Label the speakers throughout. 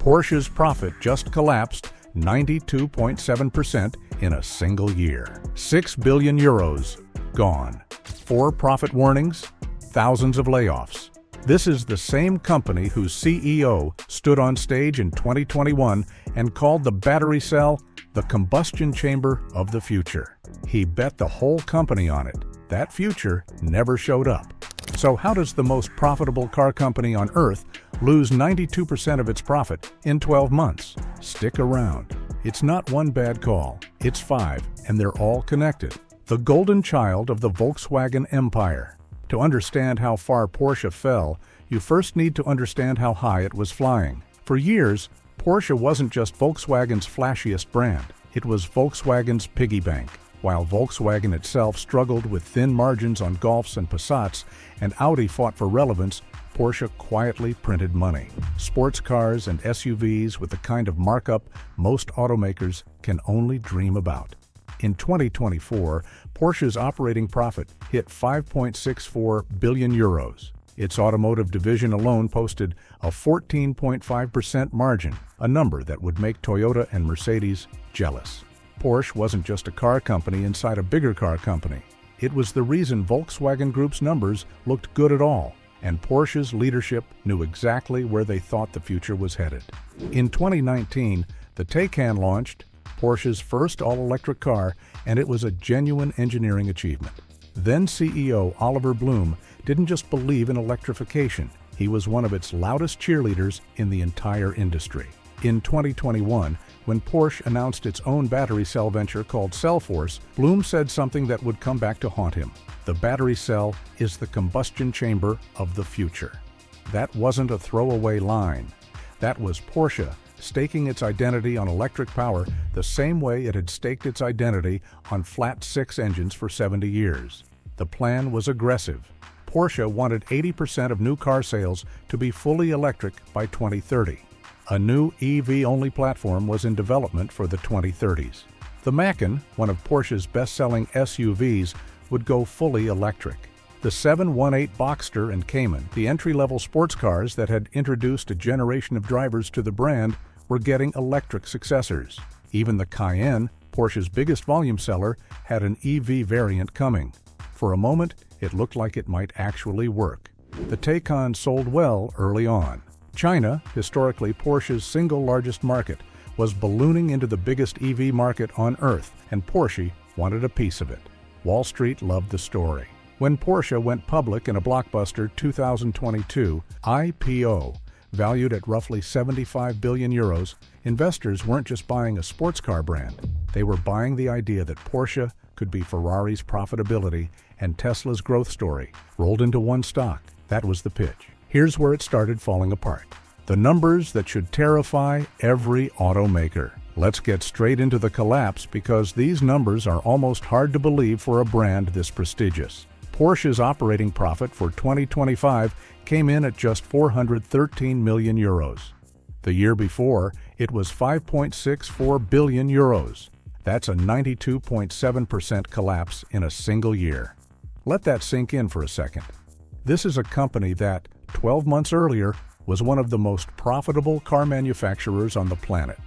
Speaker 1: Porsche's profit just collapsed 92.7% in a single year. 6 billion euros gone. 4 profit warnings, thousands of layoffs. This is the same company whose CEO stood on stage in 2021 and called the battery cell the combustion chamber of the future. He bet the whole company on it. That future never showed up. So how does the most profitable car company on Earth lose 92% of its profit in 12 months? Stick around. It's not one bad call, it's 5, and they're all connected. The golden child of the Volkswagen empire. To understand how far Porsche fell, you first need to understand how high it was flying. For years, Porsche wasn't just Volkswagen's flashiest brand, it was Volkswagen's piggy bank. While Volkswagen itself struggled with thin margins on Golfs and Passats, and Audi fought for relevance, Porsche quietly printed money. Sports cars and SUVs with the kind of markup most automakers can only dream about. In 2024, Porsche's operating profit hit 5.64 billion euros. Its automotive division alone posted a 14.5% margin, a number that would make Toyota and Mercedes jealous. Porsche wasn't just a car company inside a bigger car company. It was the reason Volkswagen Group's numbers looked good at all, and Porsche's leadership knew exactly where they thought the future was headed. In 2019, the Taycan launched, Porsche's first all-electric car, and it was a genuine engineering achievement. Then CEO Oliver Blume didn't just believe in electrification, he was one of its loudest cheerleaders in the entire industry. In 2021, when Porsche announced its own battery cell venture called Cellforce, Blume said something that would come back to haunt him. The battery cell is the combustion chamber of the future. That wasn't a throwaway line. That was Porsche staking its identity on electric power the same way it had staked its identity on flat-six engines for 70 years. The plan was aggressive. Porsche wanted 80% of new car sales to be fully electric by 2030. A new EV-only platform was in development for the 2030s. The Macan, one of Porsche's best-selling SUVs, would go fully electric. The 718 Boxster and Cayman, the entry-level sports cars that had introduced a generation of drivers to the brand, were getting electric successors. Even the Cayenne, Porsche's biggest volume seller, had an EV variant coming. For a moment, it looked like it might actually work. The Taycan sold well early on. China, historically Porsche's single largest market, was ballooning into the biggest EV market on Earth, and Porsche wanted a piece of it. Wall Street loved the story. When Porsche went public in a blockbuster 2022 IPO, valued at roughly 75 billion euros, investors weren't just buying a sports car brand. They were buying the idea that Porsche could be Ferrari's profitability and Tesla's growth story, rolled into one stock. That was the pitch. Here's where it started falling apart. The numbers that should terrify every automaker. Let's get straight into the collapse because these numbers are almost hard to believe for a brand this prestigious. Porsche's operating profit for 2025 came in at just 413 million euros. The year before, it was 5.64 billion euros. That's a 92.7% collapse in a single year. Let that sink in for a second. This is a company that, 12 months earlier, was one of the most profitable car manufacturers on the planet.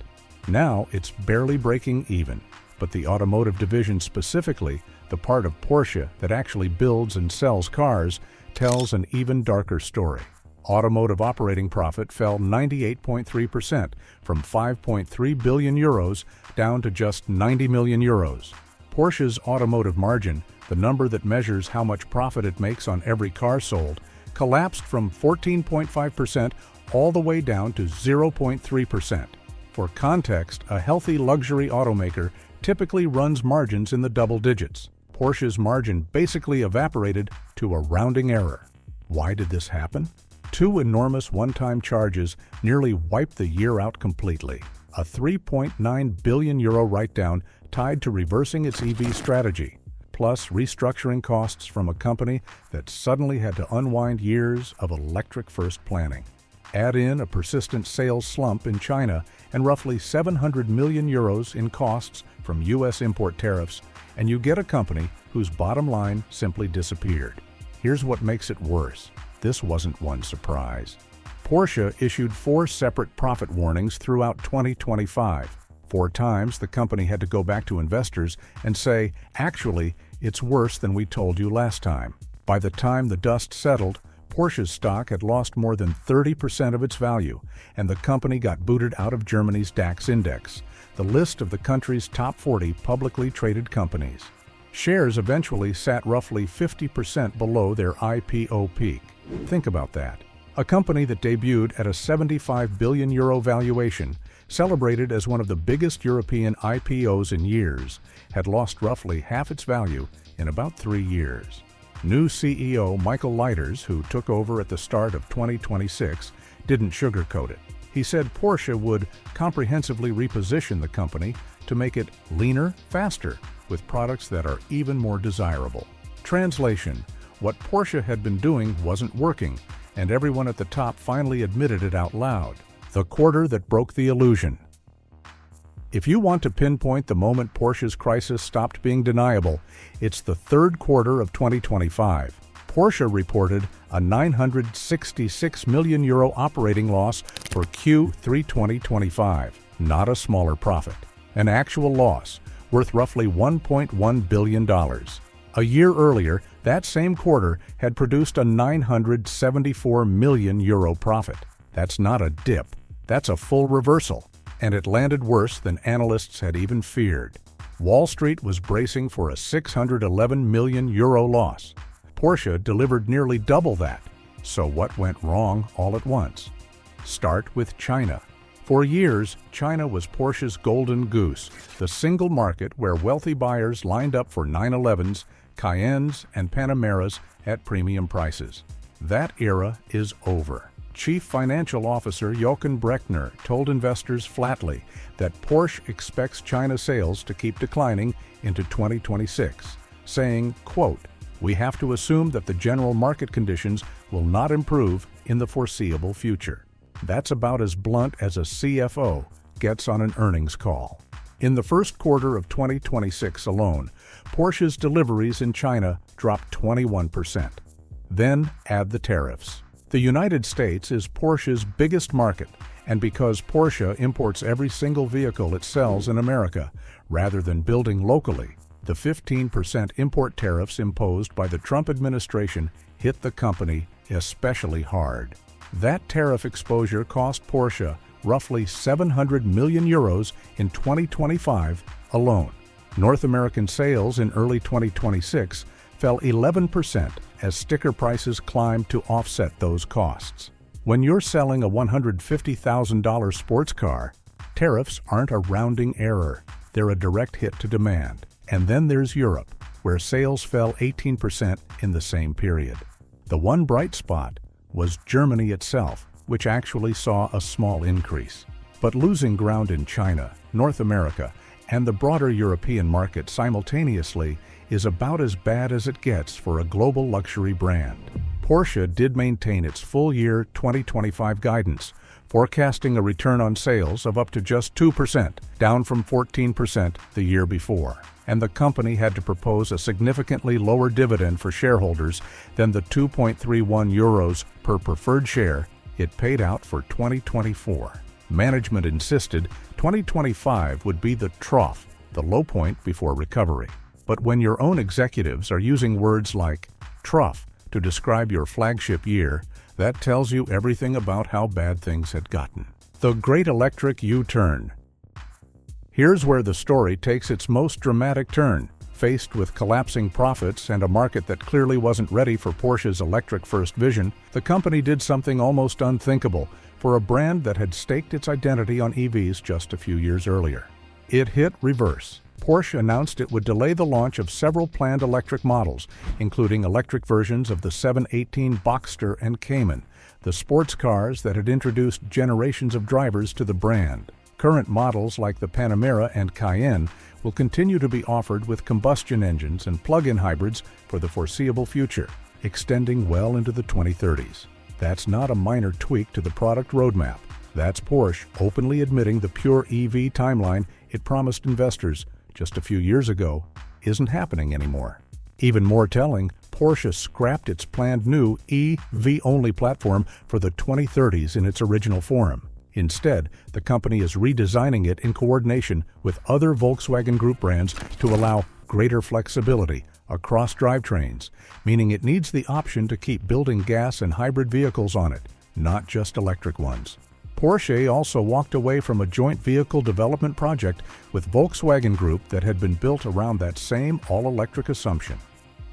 Speaker 1: Now it's barely breaking even, but the automotive division specifically, the part of Porsche that actually builds and sells cars, tells an even darker story. Automotive operating profit fell 98.3% from 5.3 billion euros down to just 90 million euros. Porsche's automotive margin, the number that measures how much profit it makes on every car sold, collapsed from 14.5% all the way down to 0.3%. For context, a healthy luxury automaker typically runs margins in the double digits. Porsche's margin basically evaporated to a rounding error. Why did this happen? Two enormous one-time charges nearly wiped the year out completely. A 3.9 billion euro write-down tied to reversing its EV strategy, plus restructuring costs from a company that suddenly had to unwind years of electric-first planning. Add in a persistent sales slump in China and roughly 700 million euros in costs from U.S. import tariffs, and you get a company whose bottom line simply disappeared. Here's what makes it worse. This wasn't one surprise. Porsche issued 4 separate profit warnings throughout 2025. 4 times the company had to go back to investors and say, actually, it's worse than we told you last time. By the time the dust settled, Porsche's stock had lost more than 30% of its value, and the company got booted out of Germany's DAX index, the list of the country's top 40 publicly traded companies. Shares eventually sat roughly 50% below their IPO peak. Think about that. A company that debuted at a €75 billion valuation, celebrated as one of the biggest European IPOs in years, had lost roughly half its value in about 3 years. New CEO Michael Leiters, who took over at the start of 2026, didn't sugarcoat it. He said Porsche would comprehensively reposition the company to make it leaner, faster, with products that are even more desirable. Translation: what Porsche had been doing wasn't working, and everyone at the top finally admitted it out loud. The quarter that broke the illusion. If you want to pinpoint the moment Porsche's crisis stopped being deniable, it's the third quarter of 2025. Porsche reported a €966 million operating loss for Q3 2025, not a smaller profit. An actual loss, worth roughly $1.1 billion. A year earlier, that same quarter had produced a €974 million profit. That's not a dip, that's a full reversal. And it landed worse than analysts had even feared. Wall Street was bracing for a €611 million loss. Porsche delivered nearly double that. So what went wrong all at once? Start with China. For years, China was Porsche's golden goose, the single market where wealthy buyers lined up for 911s, Cayennes, and Panameras at premium prices. That era is over. Chief Financial Officer Jochen Breckner told investors flatly that Porsche expects China sales to keep declining into 2026, saying, quote, "We have to assume that the general market conditions will not improve in the foreseeable future." That's about as blunt as a CFO gets on an earnings call. In the first quarter of 2026 alone, Porsche's deliveries in China dropped 21%. Then add the tariffs. The United States is Porsche's biggest market, and because Porsche imports every single vehicle it sells in America, rather than building locally, the 15% import tariffs imposed by the Trump administration hit the company especially hard. That tariff exposure cost Porsche roughly €700 million in 2025 alone. North American sales in early 2026 fell 11% as sticker prices climbed to offset those costs. When you're selling a $150,000 sports car, tariffs aren't a rounding error. They're a direct hit to demand. And then there's Europe, where sales fell 18% in the same period. The one bright spot was Germany itself, which actually saw a small increase. But losing ground in China, North America, and the broader European market simultaneously is about as bad as it gets for a global luxury brand. Porsche did maintain its full-year 2025 guidance, forecasting a return on sales of up to just 2%, down from 14% the year before. And the company had to propose a significantly lower dividend for shareholders than the €2.31 per preferred share it paid out for 2024. Management insisted 2025 would be the trough, the low point before recovery. But when your own executives are using words like trough to describe your flagship year, that tells you everything about how bad things had gotten. The Great Electric U-Turn. Here's where the story takes its most dramatic turn. Faced with collapsing profits and a market that clearly wasn't ready for Porsche's electric-first vision, the company did something almost unthinkable for a brand that had staked its identity on EVs just a few years earlier. It hit reverse. Porsche announced it would delay the launch of several planned electric models, including electric versions of the 718 Boxster and Cayman, the sports cars that had introduced generations of drivers to the brand. Current models like the Panamera and Cayenne will continue to be offered with combustion engines and plug-in hybrids for the foreseeable future, extending well into the 2030s. That's not a minor tweak to the product roadmap. That's Porsche openly admitting the pure EV timeline it promised investors just a few years ago isn't happening anymore. Even more telling, Porsche scrapped its planned new EV-only platform for the 2030s in its original form. Instead, the company is redesigning it in coordination with other Volkswagen Group brands to allow greater flexibility across drivetrains, meaning it needs the option to keep building gas and hybrid vehicles on it, not just electric ones. Porsche also walked away from a joint vehicle development project with Volkswagen Group that had been built around that same all-electric assumption.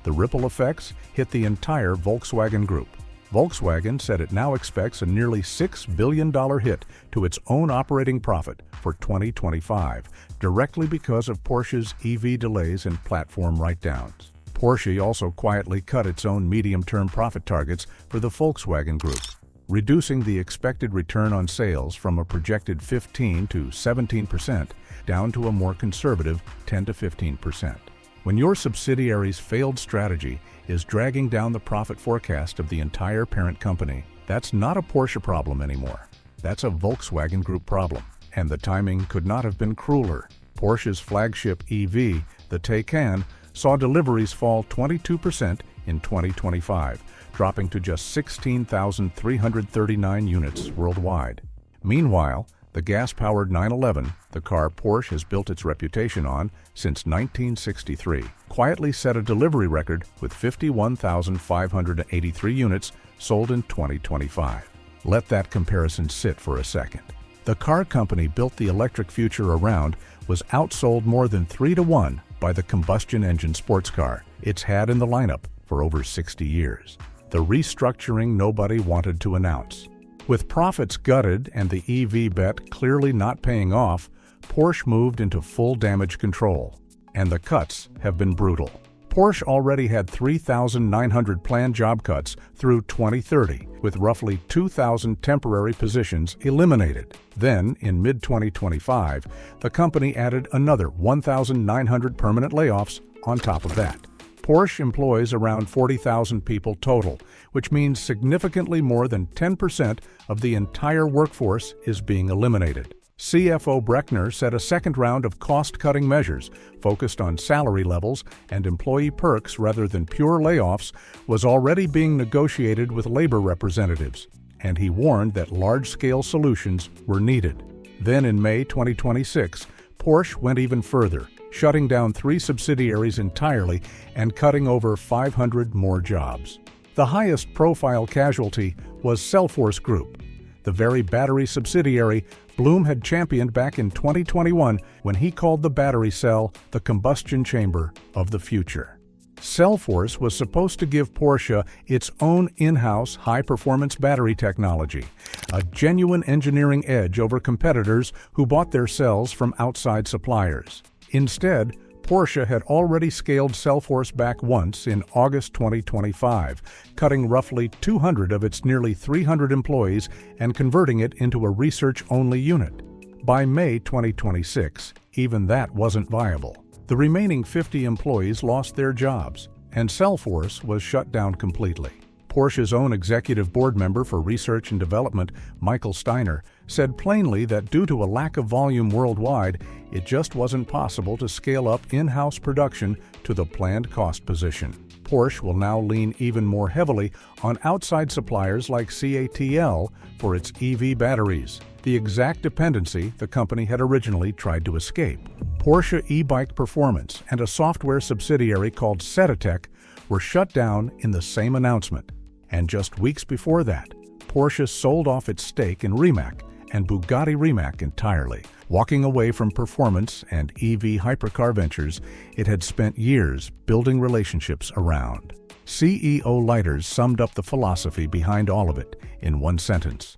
Speaker 1: The ripple effects hit the entire Volkswagen Group. Volkswagen said it now expects a nearly $6 billion hit to its own operating profit for 2025, directly because of Porsche's EV delays and platform write-downs. Porsche also quietly cut its own medium-term profit targets for the Volkswagen Group, reducing the expected return on sales from a projected 15 to 17% down to a more conservative 10 to 15%. When your subsidiary's failed strategy is dragging down the profit forecast of the entire parent company, that's not a Porsche problem anymore. That's a Volkswagen Group problem, and the timing could not have been crueler. Porsche's flagship EV, the Taycan, saw deliveries fall 22% in 2025, dropping to just 16,339 units worldwide. Meanwhile, the gas-powered 911, the car Porsche has built its reputation on since 1963, quietly set a delivery record with 51,583 units sold in 2025. Let that comparison sit for a second. The car company built the electric future around was outsold more than 3-to-1 by the combustion engine sports car it's had in the lineup for over 60 years. The restructuring nobody wanted to announce. With profits gutted and the EV bet clearly not paying off, Porsche moved into full damage control, and the cuts have been brutal. Porsche already had 3,900 planned job cuts through 2030, with roughly 2,000 temporary positions eliminated. Then, in mid-2025, the company added another 1,900 permanent layoffs on top of that. Porsche employs around 40,000 people total, which means significantly more than 10% of the entire workforce is being eliminated. CFO Brechner said a second round of cost-cutting measures focused on salary levels and employee perks rather than pure layoffs was already being negotiated with labor representatives, and he warned that large-scale solutions were needed. Then in May 2026, Porsche went even further, shutting down 3 subsidiaries entirely and cutting over 500 more jobs. The highest profile casualty was Cellforce Group, the very battery subsidiary Bloom had championed back in 2021 when he called the battery cell the combustion chamber of the future. Cellforce was supposed to give Porsche its own in-house high-performance battery technology, a genuine engineering edge over competitors who bought their cells from outside suppliers. Instead, Porsche had already scaled Cellforce back once in August 2025, cutting roughly 200 of its nearly 300 employees and converting it into a research-only unit. By May 2026, even that wasn't viable. The remaining 50 employees lost their jobs, and Cellforce was shut down completely. Porsche's own executive board member for research and development, Michael Steiner, said plainly that due to a lack of volume worldwide, it just wasn't possible to scale up in-house production to the planned cost position. Porsche will now lean even more heavily on outside suppliers like CATL for its EV batteries, the exact dependency the company had originally tried to escape. Porsche e-bike performance and a software subsidiary called Sedatech were shut down in the same announcement. And just weeks before that, Porsche sold off its stake in Rimac and Bugatti Rimac entirely, walking away from performance and EV hypercar ventures it had spent years building relationships around. CEO Leiters summed up the philosophy behind all of it in one sentence: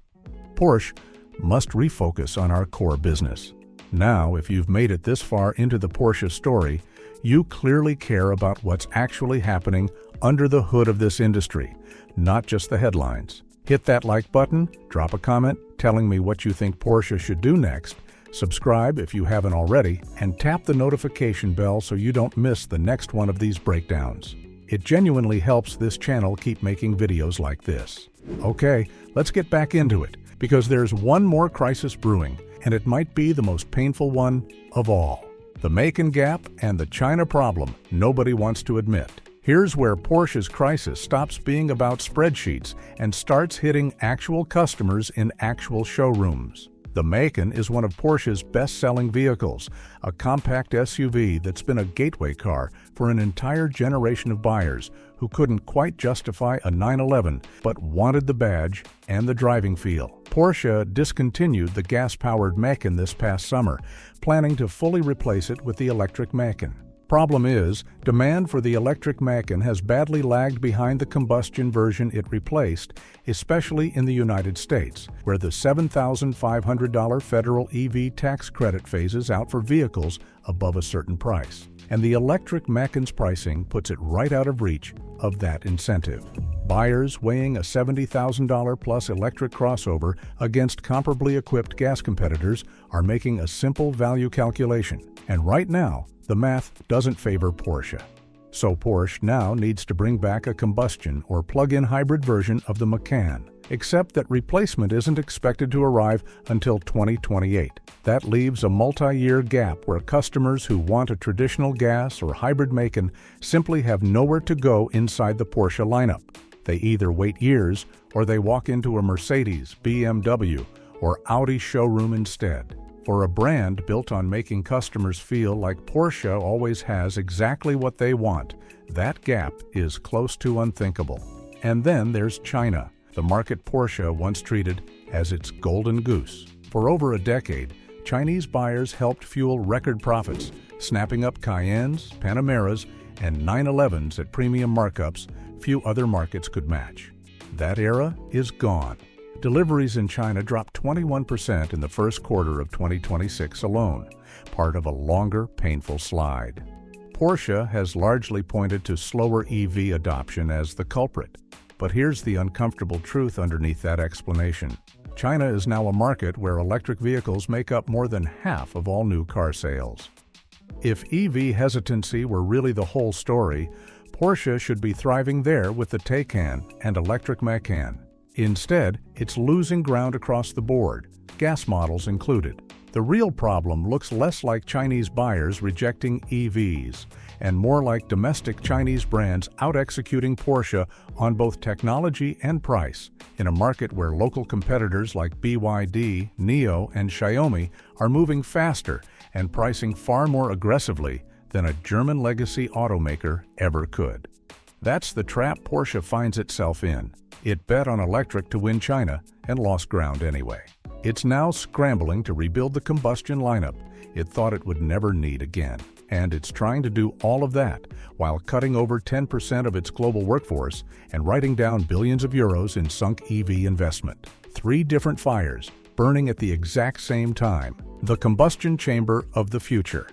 Speaker 1: Porsche must refocus on our core business. Now, if you've made it this far into the Porsche story, you clearly care about what's actually happening under the hood of this industry, not just the headlines. Hit that like button, drop a comment telling me what you think Porsche should do next, subscribe if you haven't already, and tap the notification bell so you don't miss the next one of these breakdowns. It genuinely helps this channel keep making videos like this. Okay, let's get back into it, because there's one more crisis brewing, and it might be the most painful one of all. The Macon Gap and the China problem nobody wants to admit. Here's where Porsche's crisis stops being about spreadsheets and starts hitting actual customers in actual showrooms. The Macan is one of Porsche's best-selling vehicles, a compact SUV that's been a gateway car for an entire generation of buyers who couldn't quite justify a 911 but wanted the badge and the driving feel. Porsche discontinued the gas-powered Macan this past summer, planning to fully replace it with the electric Macan. Problem is, demand for the electric Macan has badly lagged behind the combustion version it replaced, especially in the United States, where the $7,500 federal EV tax credit phases out for vehicles above a certain price. And the electric Macan's pricing puts it right out of reach of that incentive. Buyers weighing a $70,000 plus electric crossover against comparably equipped gas competitors are making a simple value calculation. And right now, the math doesn't favor Porsche. So Porsche now needs to bring back a combustion or plug-in hybrid version of the Macan, except that replacement isn't expected to arrive until 2028. That leaves a multi-year gap where customers who want a traditional gas or hybrid Macan simply have nowhere to go inside the Porsche lineup. They either wait years or they walk into a Mercedes, BMW, or Audi showroom instead. For a brand built on making customers feel like Porsche always has exactly what they want, that gap is close to unthinkable. And then there's China, the market Porsche once treated as its golden goose. For over a decade, Chinese buyers helped fuel record profits, snapping up Cayennes, Panameras, and 911s at premium markups few other markets could match. That era is gone. Deliveries in China dropped 21% in the first quarter of 2026 alone, part of a longer, painful slide. Porsche has largely pointed to slower EV adoption as the culprit. But here's the uncomfortable truth underneath that explanation. China is now a market where electric vehicles make up more than half of all new car sales. If EV hesitancy were really the whole story, Porsche should be thriving there with the Taycan and electric Macan. Instead, it's losing ground across the board, gas models included. The real problem looks less like Chinese buyers rejecting EVs and more like domestic Chinese brands out-executing Porsche on both technology and price, in a market where local competitors like BYD, NIO, and Xiaomi are moving faster and pricing far more aggressively than a German legacy automaker ever could. That's the trap Porsche finds itself in. It bet on electric to win China and lost ground anyway. It's now scrambling to rebuild the combustion lineup it thought it would never need again. And it's trying to do all of that while cutting over 10% of its global workforce and writing down billions of euros in sunk EV investment. 3 different fires burning at the exact same time. The combustion chamber of the future.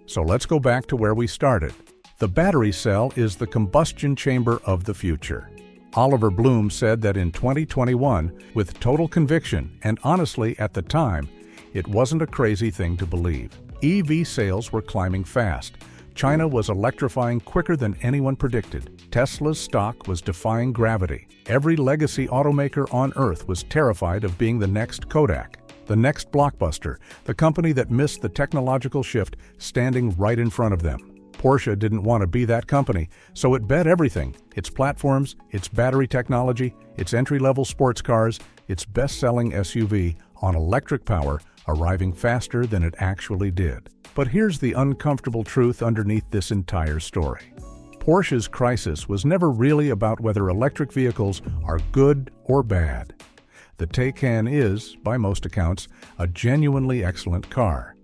Speaker 1: So let's go back to where we started. The battery cell is the combustion chamber of the future. Oliver Bloom said that in 2021, with total conviction, and honestly at the time, it wasn't a crazy thing to believe. EV sales were climbing fast. China was electrifying quicker than anyone predicted. Tesla's stock was defying gravity. Every legacy automaker on Earth was terrified of being the next Kodak, the next Blockbuster, the company that missed the technological shift standing right in front of them. Porsche didn't want to be that company, so it bet everything, its platforms, its battery technology, its entry-level sports cars, its best-selling SUV, on electric power, arriving faster than it actually did. But here's the uncomfortable truth underneath this entire story. Porsche's crisis was never really about whether electric vehicles are good or bad. The Taycan is, by most accounts, a genuinely excellent car.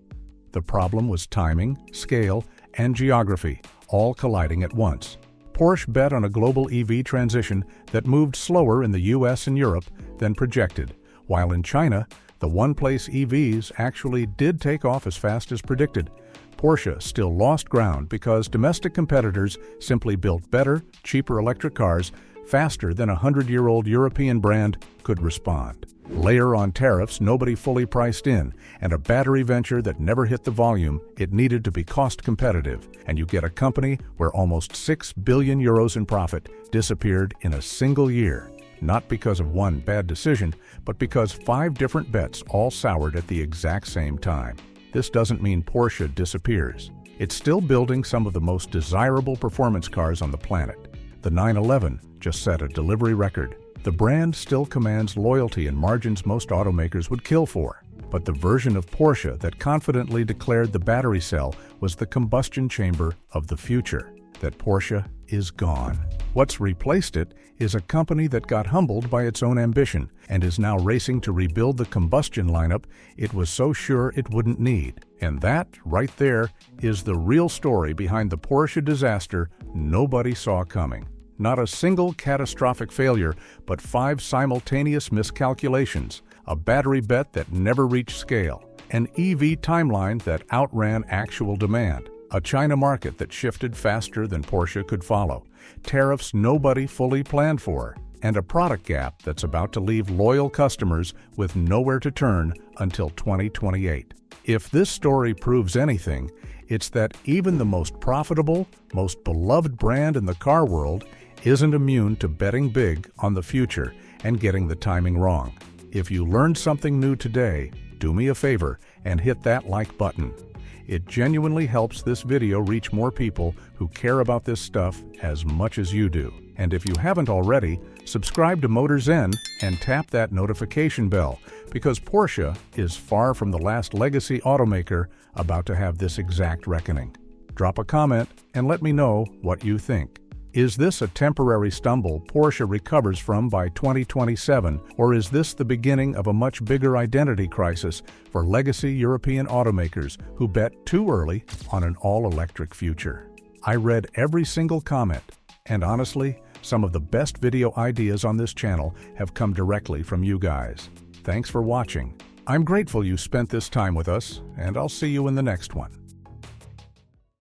Speaker 1: The problem was timing, scale, and geography, all colliding at once. Porsche bet on a global EV transition that moved slower in the US and Europe than projected, while in China, the one-place EVs actually did take off as fast as predicted. Porsche still lost ground because domestic competitors simply built better, cheaper electric cars faster than a 100-year-old European brand could respond. Layer on tariffs nobody fully priced in, and a battery venture that never hit the volume it needed to be cost competitive, and you get a company where almost 6 billion euros in profit disappeared in a single year. Not because of one bad decision, but because 5 different bets all soured at the exact same time. This doesn't mean Porsche disappears. It's still building some of the most desirable performance cars on the planet. The 911 just set a delivery record. The brand still commands loyalty and margins most automakers would kill for. But the version of Porsche that confidently declared the battery cell was the combustion chamber of the future. That Porsche is gone. What's replaced it is a company that got humbled by its own ambition and is now racing to rebuild the combustion lineup it was so sure it wouldn't need. And that, right there, is the real story behind the Porsche disaster nobody saw coming. Not a single catastrophic failure, but 5 simultaneous miscalculations, a battery bet that never reached scale, an EV timeline that outran actual demand, a China market that shifted faster than Porsche could follow, tariffs nobody fully planned for, and a product gap that's about to leave loyal customers with nowhere to turn until 2028. If this story proves anything, it's that even the most profitable, most beloved brand in the car world isn't immune to betting big on the future and getting the timing wrong. If you learned something new today, do me a favor and hit that like button. It genuinely helps this video reach more people who care about this stuff as much as you do. And if you haven't already, subscribe to MotorZen and tap that notification bell, because Porsche is far from the last legacy automaker about to have this exact reckoning. Drop a comment and let me know what you think. Is this a temporary stumble Porsche recovers from by 2027, or is this the beginning of a much bigger identity crisis for legacy European automakers who bet too early on an all-electric future? I read every single comment, and honestly, some of the best video ideas on this channel have come directly from you guys. Thanks for watching. I'm grateful you spent this time with us, and I'll see you in the next one.